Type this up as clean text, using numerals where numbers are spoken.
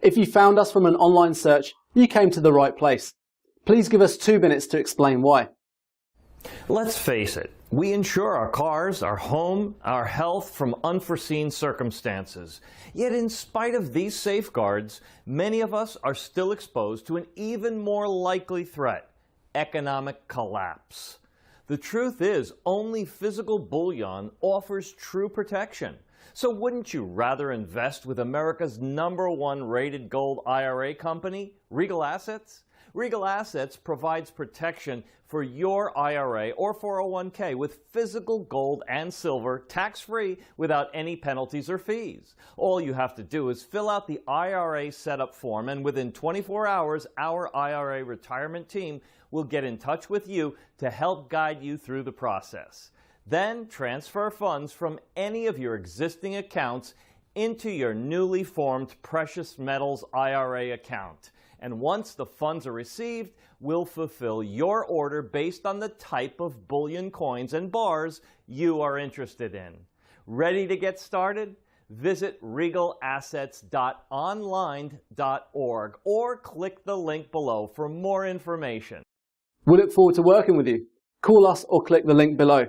If you found us from an online search, you came to the right place. Please give us 2 minutes to explain why. Let's face it, we insure our cars, our home, our health from unforeseen circumstances. Yet in spite of these safeguards, many of us are still exposed to an even more likely threat: economic collapse. The truth is, only physical bullion offers true protection. So wouldn't you rather invest with America's #1 rated gold IRA company, Regal Assets? Regal Assets provides protection for your IRA or 401k with physical gold and silver, tax-free, without any penalties or fees. All you have to do is fill out the IRA setup form, and within 24 hours, our IRA retirement team will get in touch with you to help guide you through the process. Then transfer funds from any of your existing accounts into your newly formed Precious Metals IRA account. And once the funds are received, we'll fulfill your order based on the type of bullion coins and bars you are interested in. Ready to get started? Visit regalassets.online.org or click the link below for more information. We look forward to working with you. Call us or click the link below.